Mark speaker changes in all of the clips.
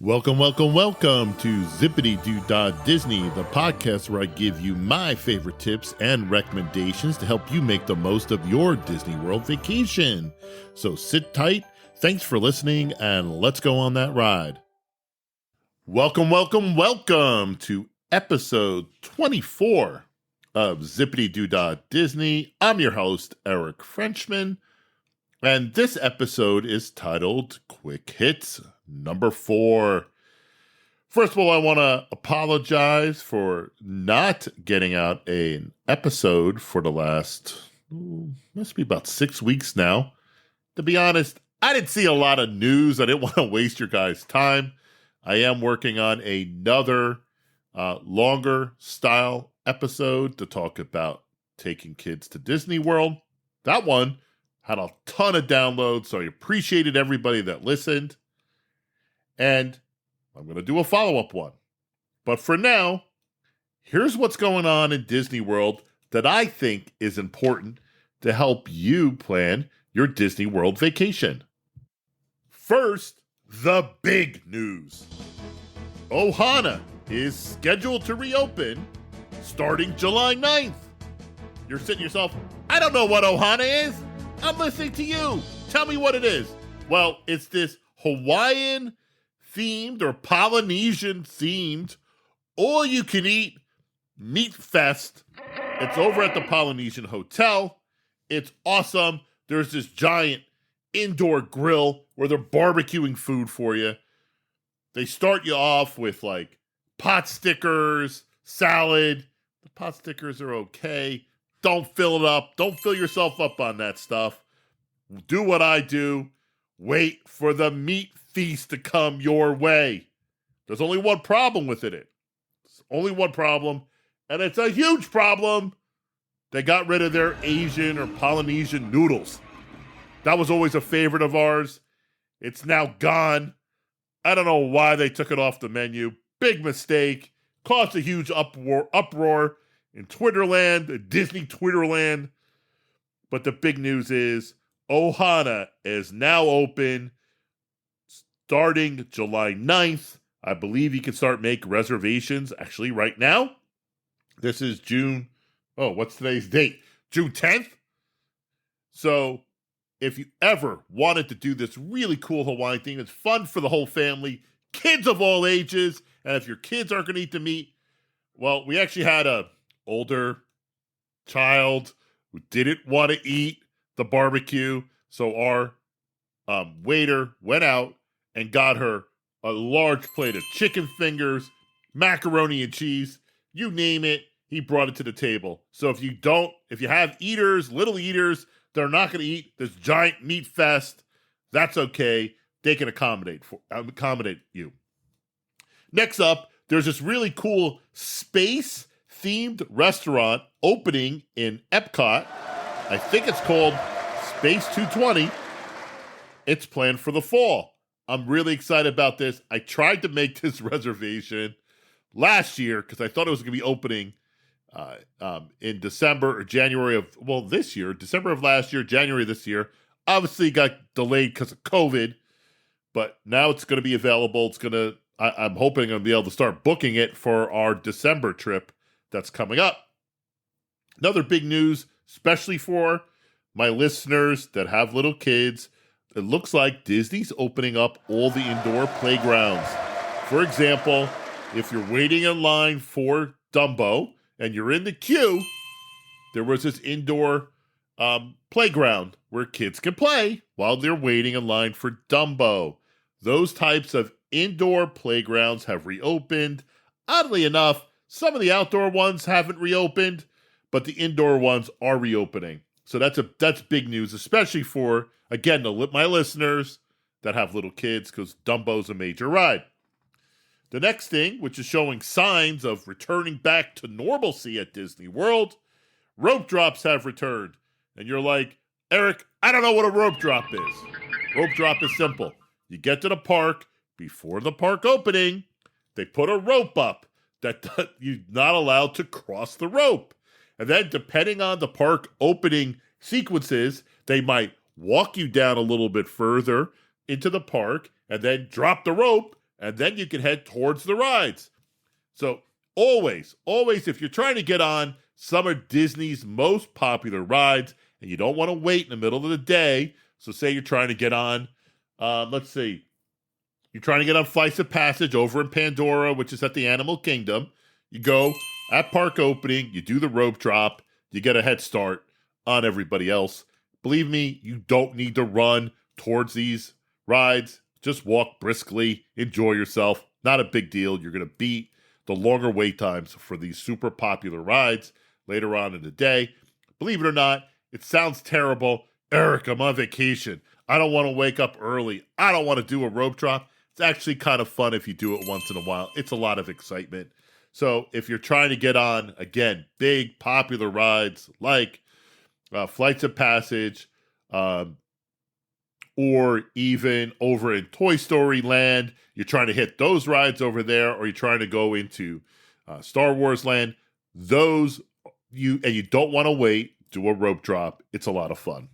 Speaker 1: Welcome to Zipadee Doo Dah Disney, the podcast where I give you my favorite tips and recommendations to help you make the most of your Disney World vacation. So sit tight, thanks for listening, and let's go on that ride. Welcome to episode 24 of Zipadee Doo Dah Disney. I'm your host, Eric Frenchman, and this episode is titled Quick Hits Number 4. First of all, I want to apologize for not getting out an episode for the last, must be about 6 weeks now. To be honest, I didn't see a lot of news. I didn't want to waste your guys' time. I am working on another longer style episode to talk about taking kids to Disney World. That one had a ton of downloads, so I appreciated everybody that listened. And I'm going to do a follow-up one. But for now, here's what's going on in Disney World that I think is important to help you plan your Disney World vacation. First, the big news. Ohana is scheduled to reopen starting July 9th. You're sitting yourself, I don't know what Ohana is. I'm listening to you. Tell me what it is. Well, it's this Hawaiian themed or Polynesian themed all-you-can-eat meat fest. It's over at the Polynesian Hotel. It's awesome. There's this giant indoor grill where they're barbecuing food for you. They start you off with like pot stickers, salad. The pot stickers are okay. Don't fill it up. Don't fill yourself up on that stuff. Do what I do. Wait for the meat feast to come your way. There's only one problem with it. It's only one problem, and it's a huge problem. They got rid of their Asian or Polynesian noodles. That was always a favorite of ours. It's now gone. I don't know why they took it off the menu. Big mistake. Caused a huge uproar in Twitterland, Disney Twitterland. But the big news is Ohana is now open starting July 9th. I believe you can start making reservations actually right now. This is June. Oh, what's today's date? June 10th. So if you ever wanted to do this really cool Hawaiian thing, it's fun for the whole family, kids of all ages. And if your kids aren't going to eat the meat, well, we actually had a older child who didn't want to eat the barbecue. So our waiter went out and got her a large plate of chicken fingers, macaroni and cheese, you name it, he brought it to the table. So if you have eaters, little eaters, they're not going to eat this giant meat fest, that's okay. They can accommodate you. Next up, there's this really cool space-themed restaurant opening in Epcot. I think it's called Space 220. It's planned for the fall. I'm really excited about this. I tried to make this reservation last year because I thought it was going to be opening in December or January of, this year. December of last year, January this year. Obviously got delayed because of COVID, but now it's going to be available. I'm hoping I'm going to be able to start booking it for our December trip that's coming up. Another big news, especially for my listeners that have little kids, it looks like Disney's opening up all the indoor playgrounds. For example, if you're waiting in line for Dumbo and you're in the queue, there was this indoor playground where kids can play while they're waiting in line for Dumbo. Those types of indoor playgrounds have reopened. Oddly enough, some of the outdoor ones haven't reopened, but the indoor ones are reopening. So that's big news, especially for, again, my listeners that have little kids, because Dumbo's a major ride. The next thing, which is showing signs of returning back to normalcy at Disney World, rope drops have returned. And you're like, Eric, I don't know what a rope drop is. Rope drop is simple. You get to the park, before the park opening, they put a rope up that you're not allowed to cross the rope. And then depending on the park opening sequences, they might walk you down a little bit further into the park and then drop the rope and then you can head towards the rides. So always, if you're trying to get on some of Disney's most popular rides and you don't want to wait in the middle of the day, so say you're trying to get on, let's see, you're trying to get on Flights of Passage over in Pandora, which is at the Animal Kingdom. You go at park opening, you do the rope drop, you get a head start on everybody else. Believe me, you don't need to run towards these rides. Just walk briskly, enjoy yourself. Not a big deal. You're going to beat the longer wait times for these super popular rides later on in the day. Believe it or not, it sounds terrible. Eric, I'm on vacation. I don't want to wake up early. I don't want to do a rope drop. It's actually kind of fun if you do it once in a while. It's a lot of excitement. So if you're trying to get on, again, big popular rides like Flights of Passage, or even over in Toy Story Land, you're trying to hit those rides over there, or you're trying to go into Star Wars Land, you don't want to wait, do a rope drop. It's a lot of fun,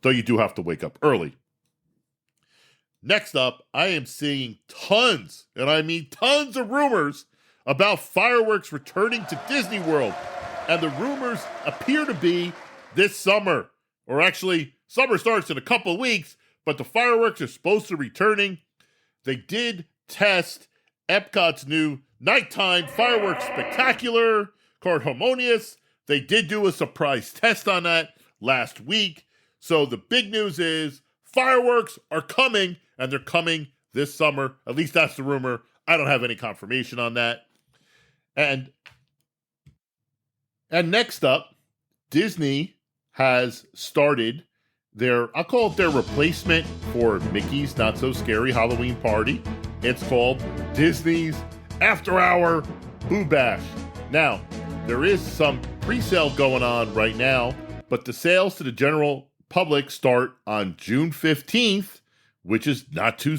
Speaker 1: though you do have to wake up early. Next up, I am seeing tons, and I mean tons of rumors about fireworks returning to Disney World. And the rumors appear to be this summer, or actually, summer starts in a couple of weeks, but the fireworks are supposed to be returning. They did test Epcot's new nighttime fireworks spectacular called Harmonious. They did do a surprise test on that last week. So the big news is fireworks are coming, and they're coming this summer. At least that's the rumor. I don't have any confirmation on that. And next up, Disney has started I'll call it their replacement for Mickey's Not So Scary Halloween Party. It's called Disney's After Hour Boo Bash. Now, there is some pre-sale going on right now, but the sales to the general public start on June 15th, which is not too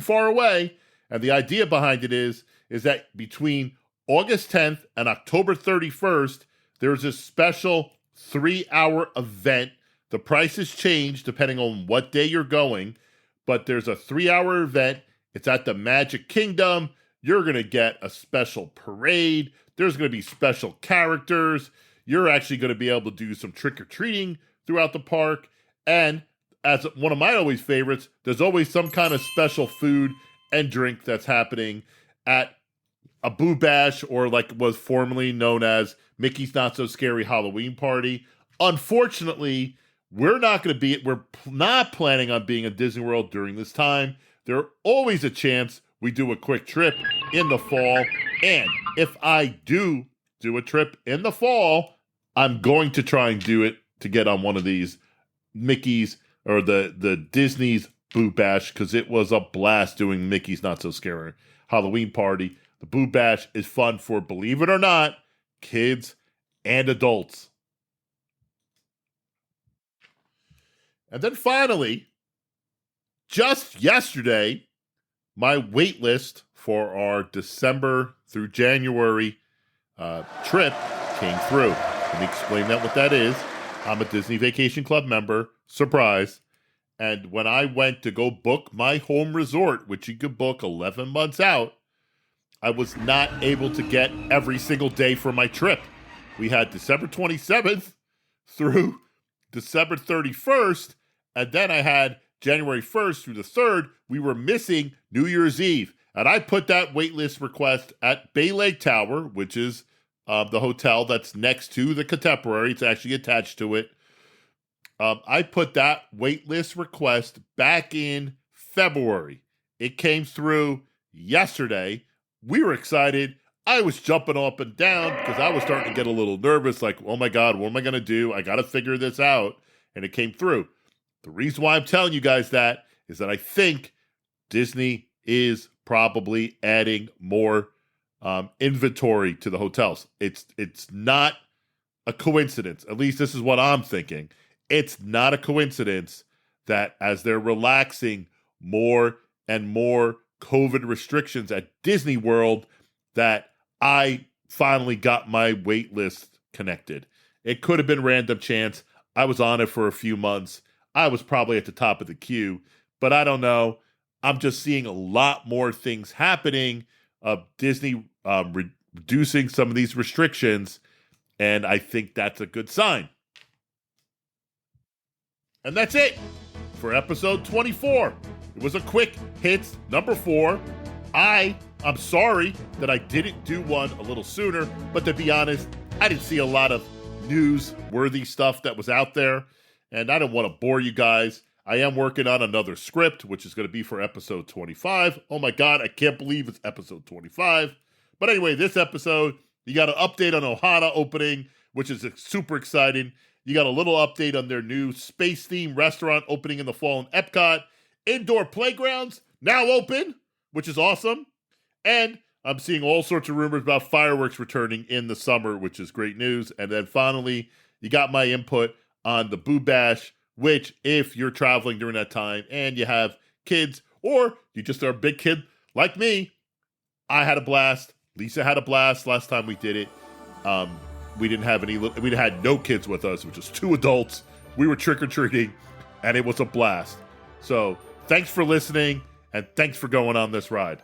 Speaker 1: far away. And the idea behind it is that between August 10th and October 31st, there's a special 3-hour event. The prices change depending on what day you're going, but there's a 3-hour event. It's at the Magic Kingdom. You're going to get a special parade. There's going to be special characters. You're actually going to be able to do some trick-or-treating throughout the park. And as one of my always favorites, there's always some kind of special food and drink that's happening at a Boo Bash, or like was formerly known as Mickey's Not So Scary Halloween Party. Unfortunately, we're not planning on being at Disney World during this time. There's always a chance we do a quick trip in the fall. And if I do a trip in the fall, I'm going to try and do it to get on one of these Mickey's or the Disney's Boo Bash, because it was a blast doing Mickey's Not So Scary Halloween Party. The Boo Bash is fun for, believe it or not, kids and adults. And then finally, just yesterday, my wait list for our December through January trip came through. Let me explain what that is. I'm a Disney Vacation Club member. Surprise. And when I went to go book my home resort, which you could book 11 months out, I was not able to get every single day for my trip. We had December 27th through December 31st, and then I had January 1st through the 3rd. We were missing New Year's Eve. And I put that waitlist request at Bay Lake Tower, which is the hotel that's next to the Contemporary. It's actually attached to it. I put that waitlist request back in February. It came through yesterday. We were excited. I was jumping up and down because I was starting to get a little nervous, like, oh my God, what am I going to do? I got to figure this out. And it came through. The reason why I'm telling you guys that is that I think Disney is probably adding more inventory to the hotels. It's not a coincidence. At least this is what I'm thinking. It's not a coincidence that as they're relaxing more and more COVID restrictions at Disney World, that I finally got my wait list connected. It could have been random chance. I was on it for a few months. I was probably at the top of the queue, but I don't know. I'm just seeing a lot more things happening of Disney reducing some of these restrictions, and I think that's a good sign. And that's it for episode 24. It was a quick hits number 4. I'm sorry that I didn't do one a little sooner, but to be honest, I didn't see a lot of news-worthy stuff that was out there, and I don't want to bore you guys. I am working on another script, which is going to be for episode 25. Oh my God, I can't believe it's episode 25. But anyway, this episode, you got an update on Ohana opening, which is super exciting. You got a little update on their new space-themed restaurant opening in the fall in Epcot. Indoor playgrounds now open, which is awesome. And I'm seeing all sorts of rumors about fireworks returning in the summer, which is great news. And then finally, you got my input on the Boo Bash, which if you're traveling during that time and you have kids, or you just are a big kid like me, I had a blast. Lisa had a blast last time we did it. We had no kids with us, which was 2 adults. We were trick-or-treating, and it was a blast. So thanks for listening, and thanks for going on this ride.